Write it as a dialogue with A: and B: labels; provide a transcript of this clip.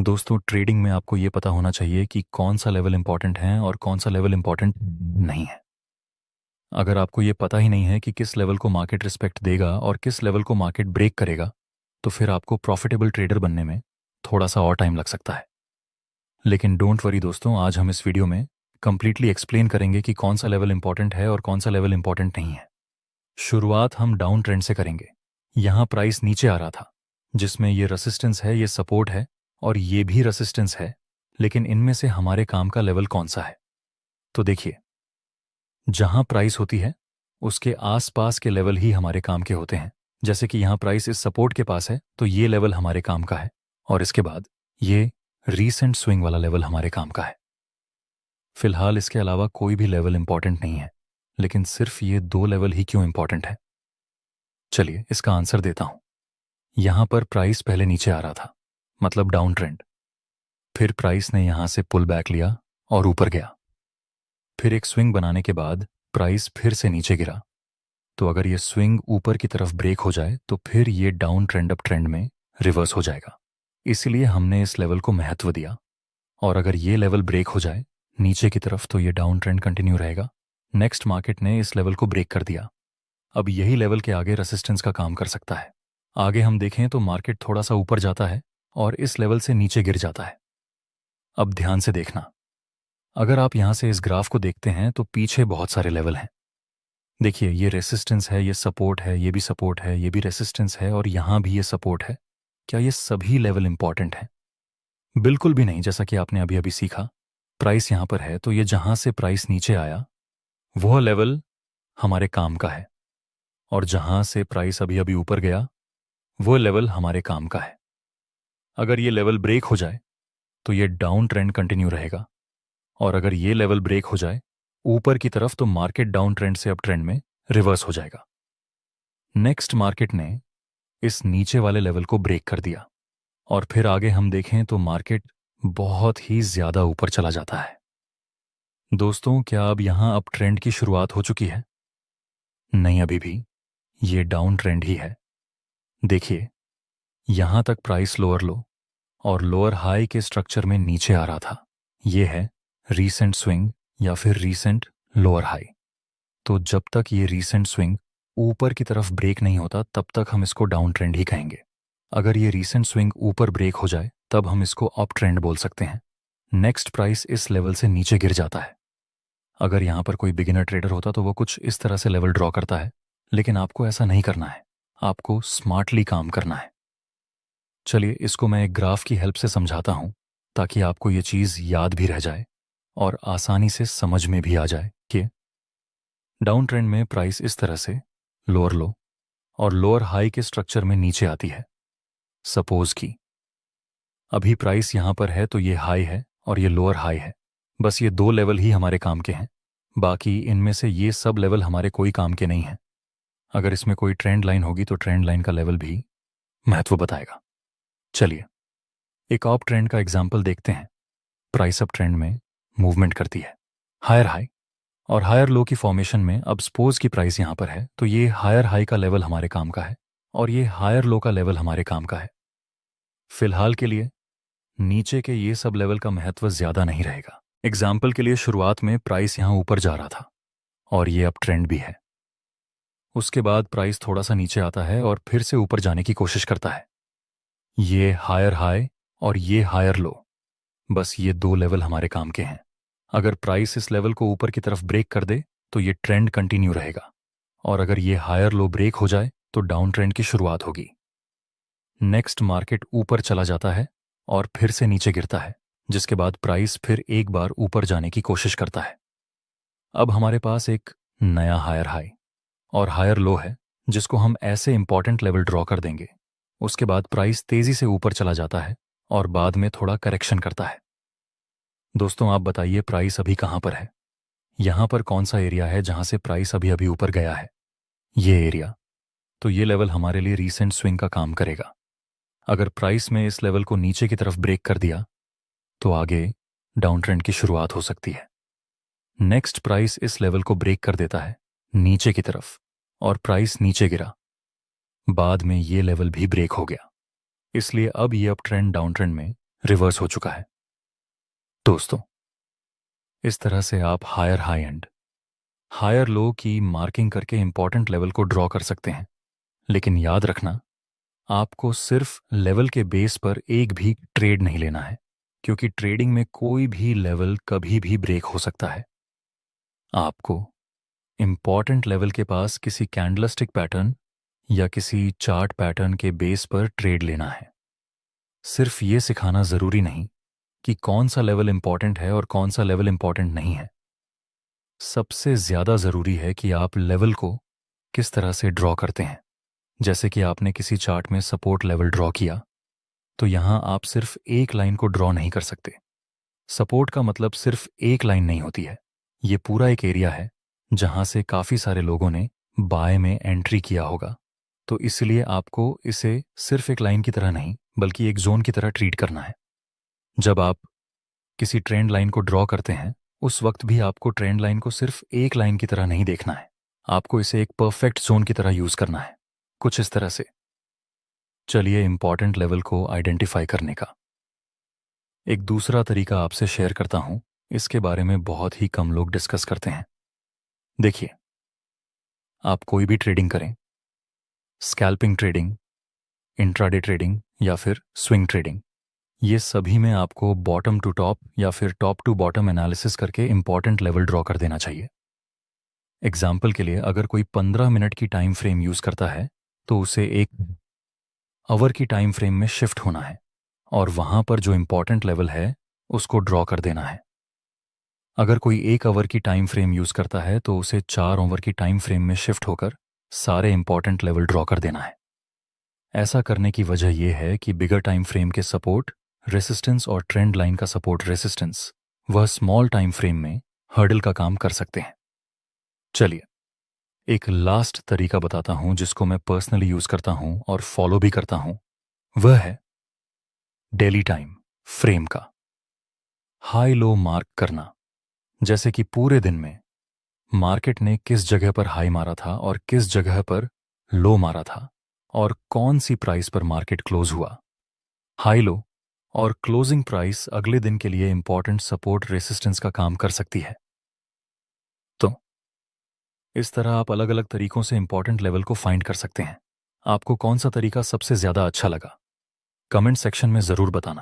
A: दोस्तों ट्रेडिंग में आपको ये पता होना चाहिए कि कौन सा लेवल इंपॉर्टेंट है और कौन सा लेवल इंपॉर्टेंट नहीं है। अगर आपको ये पता ही नहीं है कि किस लेवल को मार्केट रिस्पेक्ट देगा और किस लेवल को मार्केट ब्रेक करेगा, तो फिर आपको प्रॉफिटेबल ट्रेडर बनने में थोड़ा सा और टाइम लग सकता है। लेकिन डोंट वरी दोस्तों, आज हम इस वीडियो में कंप्लीटली एक्सप्लेन करेंगे कि कौन सा लेवल इंपॉर्टेंट है और कौन सा लेवल इंपॉर्टेंट नहीं है। शुरुआत हम डाउन ट्रेंड से करेंगे। यहाँ प्राइस नीचे आ रहा था, जिसमें ये रेसिस्टेंस है, ये सपोर्ट है और ये भी रेसिस्टेंस है। लेकिन इनमें से हमारे काम का लेवल कौन सा है? तो देखिए, जहां प्राइस होती है उसके आसपास के लेवल ही हमारे काम के होते हैं। जैसे कि यहां प्राइस इस सपोर्ट के पास है तो ये लेवल हमारे काम का है, और इसके बाद ये रीसेंट स्विंग वाला लेवल हमारे काम का है। फिलहाल इसके अलावा कोई भी लेवल इंपॉर्टेंट नहीं है, लेकिन सिर्फ ये दो लेवल ही क्यों इंपॉर्टेंट है? चलिए इसका आंसर देता हूं। यहां पर प्राइस पहले नीचे आ रहा था, मतलब डाउन ट्रेंड। फिर प्राइस ने यहां से पुल बैक लिया और ऊपर गया। फिर एक स्विंग बनाने के बाद प्राइस फिर से नीचे गिरा। तो अगर ये स्विंग ऊपर की तरफ ब्रेक हो जाए तो फिर ये डाउन ट्रेंड अप ट्रेंड में रिवर्स हो जाएगा। इसलिए हमने इस लेवल को महत्व दिया। और अगर ये लेवल ब्रेक हो जाए नीचे की तरफ तो ये डाउन ट्रेंड कंटिन्यू रहेगा। नेक्स्ट मार्केट ने इस लेवल को ब्रेक कर दिया। अब यही लेवल के आगे रेसिस्टेंस का काम कर सकता है। आगे हम देखें तो मार्केट थोड़ा सा ऊपर जाता है और इस लेवल से नीचे गिर जाता है। अब ध्यान से देखना, अगर आप यहां से इस ग्राफ को देखते हैं तो पीछे बहुत सारे लेवल हैं। देखिए, ये रेसिस्टेंस है, ये सपोर्ट है, ये भी सपोर्ट है, ये भी रेसिस्टेंस है और यहां भी ये सपोर्ट है। क्या ये सभी लेवल इंपॉर्टेंट हैं? बिल्कुल भी नहीं। जैसा कि आपने अभी अभी सीखा, प्राइस यहां पर है तो ये जहां से प्राइस नीचे आया वह लेवल हमारे काम का है, और जहां से प्राइस अभी अभी ऊपर गया वो लेवल हमारे काम का है। अगर ये लेवल ब्रेक हो जाए तो ये डाउन ट्रेंड कंटिन्यू रहेगा, और अगर ये लेवल ब्रेक हो जाए ऊपर की तरफ तो मार्केट डाउन ट्रेंड से अप ट्रेंड में रिवर्स हो जाएगा। नेक्स्ट मार्केट ने इस नीचे वाले लेवल को ब्रेक कर दिया, और फिर आगे हम देखें तो मार्केट बहुत ही ज्यादा ऊपर चला जाता है। दोस्तों, क्या अब यहां अप ट्रेंड की शुरुआत हो चुकी है? नहीं, अभी भी ये डाउन ट्रेंड ही है। देखिए, यहां तक प्राइस लोअर लो और लोअर हाई के स्ट्रक्चर में नीचे आ रहा था। यह है रीसेंट स्विंग या फिर रीसेंट लोअर हाई। तो जब तक ये रीसेंट स्विंग ऊपर की तरफ ब्रेक नहीं होता तब तक हम इसको डाउन ट्रेंड ही कहेंगे। अगर ये रीसेंट स्विंग ऊपर ब्रेक हो जाए तब हम इसको अप ट्रेंड बोल सकते हैं। नेक्स्ट प्राइस इस लेवल से नीचे गिर जाता है। अगर यहां पर कोई बिगिनर ट्रेडर होता तो वो कुछ इस तरह से लेवल ड्रॉ करता है, लेकिन आपको ऐसा नहीं करना है। आपको स्मार्टली काम करना है। चलिए इसको मैं एक ग्राफ की हेल्प से समझाता हूं, ताकि आपको ये चीज याद भी रह जाए और आसानी से समझ में भी आ जाए कि डाउन ट्रेंड में प्राइस इस तरह से लोअर लो और लोअर हाई के स्ट्रक्चर में नीचे आती है। सपोज कि अभी प्राइस यहां पर है तो ये हाई है और ये लोअर हाई है। बस ये दो लेवल ही हमारे काम के हैं, बाकी इनमें से ये सब लेवल हमारे कोई काम के नहीं हैं। अगर इसमें कोई ट्रेंड लाइन होगी तो ट्रेंड लाइन का लेवल भी महत्व बताएगा। चलिए एक अप ट्रेंड का एग्जाम्पल देखते हैं। प्राइस अप ट्रेंड में मूवमेंट करती है, हायर हाई और हायर लो की फॉर्मेशन में। अब सपोज की प्राइस यहां पर है तो ये हायर हाई का लेवल हमारे काम का है और ये हायर लो का लेवल हमारे काम का है। फिलहाल के लिए नीचे के ये सब लेवल का महत्व ज्यादा नहीं रहेगा। एग्जाम्पल के लिए शुरुआत में प्राइस यहां ऊपर जा रहा था और ये अप ट्रेंड भी है। उसके बाद प्राइस थोड़ा सा नीचे आता है और फिर से ऊपर जाने की कोशिश करता है। ये हायर हाई और ये हायर लो, बस ये दो लेवल हमारे काम के हैं। अगर प्राइस इस लेवल को ऊपर की तरफ ब्रेक कर दे तो ये ट्रेंड कंटिन्यू रहेगा, और अगर ये हायर लो ब्रेक हो जाए तो डाउन ट्रेंड की शुरुआत होगी। नेक्स्ट मार्केट ऊपर चला जाता है और फिर से नीचे गिरता है, जिसके बाद प्राइस फिर एक बार ऊपर जाने की कोशिश करता है। अब हमारे पास एक नया हायर हाई और हायर लो है, जिसको हम ऐसे इंपॉर्टेंट लेवल ड्रॉ कर देंगे। उसके बाद प्राइस तेजी से ऊपर चला जाता है और बाद में थोड़ा करेक्शन करता है। दोस्तों आप बताइए, प्राइस अभी कहां पर है? यहां पर कौन सा एरिया है जहां से प्राइस अभी अभी ऊपर गया है? ये एरिया। तो ये लेवल हमारे लिए रीसेंट स्विंग का काम करेगा। अगर प्राइस में इस लेवल को नीचे की तरफ ब्रेक कर दिया तो आगे डाउन ट्रेंड की शुरुआत हो सकती है। नेक्स्ट प्राइस इस लेवल को ब्रेक कर देता है नीचे की तरफ और प्राइस नीचे गिरा। बाद में ये लेवल भी ब्रेक हो गया, इसलिए अब ये अप ट्रेंड डाउन ट्रेंड में रिवर्स हो चुका है। दोस्तों, इस तरह से आप हायर लो की मार्किंग करके इंपॉर्टेंट लेवल को ड्रॉ कर सकते हैं। लेकिन याद रखना, आपको सिर्फ लेवल के बेस पर एक भी ट्रेड नहीं लेना है, क्योंकि ट्रेडिंग में कोई भी लेवल कभी भी ब्रेक हो सकता है। आपको इंपॉर्टेंट लेवल के पास किसी कैंडलस्टिक पैटर्न या किसी चार्ट पैटर्न के बेस पर ट्रेड लेना है। सिर्फ ये सिखाना जरूरी नहीं कि कौन सा लेवल इंपॉर्टेंट है और कौन सा लेवल इंपॉर्टेंट नहीं है। सबसे ज्यादा जरूरी है कि आप लेवल को किस तरह से ड्रॉ करते हैं। जैसे कि आपने किसी चार्ट में सपोर्ट लेवल ड्रॉ किया, तो यहां आप सिर्फ एक लाइन को ड्रॉ नहीं कर सकते। सपोर्ट का मतलब सिर्फ एक लाइन नहीं होती है। ये पूरा एक एरिया है जहां से काफी सारे लोगों ने बाय में एंट्री किया होगा। तो इसलिए आपको इसे सिर्फ एक लाइन की तरह नहीं, बल्कि एक जोन की तरह ट्रीट करना है। जब आप किसी ट्रेंड लाइन को ड्रॉ करते हैं, उस वक्त भी आपको ट्रेंड लाइन को सिर्फ एक लाइन की तरह नहीं देखना है। आपको इसे एक परफेक्ट जोन की तरह यूज करना है, कुछ इस तरह से। चलिए इंपॉर्टेंट लेवल को आइडेंटिफाई करने का एक दूसरा तरीका आपसे शेयर करता हूं। इसके बारे में बहुत ही कम लोग डिस्कस करते हैं। देखिए, आप कोई भी ट्रेडिंग करें, स्कैल्पिंग ट्रेडिंग, इंट्राडे ट्रेडिंग या फिर स्विंग ट्रेडिंग, ये सभी में आपको बॉटम टू टॉप या फिर टॉप टू बॉटम एनालिसिस करके इंपॉर्टेंट लेवल ड्रॉ कर देना चाहिए। एग्जाम्पल के लिए, अगर कोई 15 मिनट की टाइम फ्रेम यूज करता है, तो उसे एक आवर की टाइम फ्रेम में शिफ्ट होना है और वहां पर जो इंपॉर्टेंट लेवल है उसको ड्रॉ कर देना है। अगर कोई 1 आवर की टाइम फ्रेम यूज करता है, तो उसे 4 आवर की टाइम फ्रेम में शिफ्ट होकर सारे इंपॉर्टेंट लेवल ड्रॉ कर देना है। ऐसा करने की वजह यह है कि बिगर टाइम फ्रेम के सपोर्ट रेसिस्टेंस और ट्रेंड लाइन का सपोर्ट रेसिस्टेंस वह स्मॉल टाइम फ्रेम में हर्डल का काम कर सकते हैं। चलिए, एक लास्ट तरीका बताता हूं जिसको मैं पर्सनली यूज करता हूं और फॉलो भी करता हूं। वह है डेली टाइम फ्रेम का हाई लो मार्क करना। जैसे कि पूरे दिन में मार्केट ने किस जगह पर हाई मारा था और किस जगह पर लो मारा था, और कौन सी प्राइस पर मार्केट क्लोज हुआ। हाई लो और क्लोजिंग प्राइस अगले दिन के लिए इंपॉर्टेंट सपोर्ट रेसिस्टेंस का काम कर सकती है। तो इस तरह आप अलग अलग तरीकों से इंपॉर्टेंट लेवल को फाइंड कर सकते हैं। आपको कौन सा तरीका सबसे ज्यादा अच्छा लगा, कमेंट सेक्शन में जरूर बताना।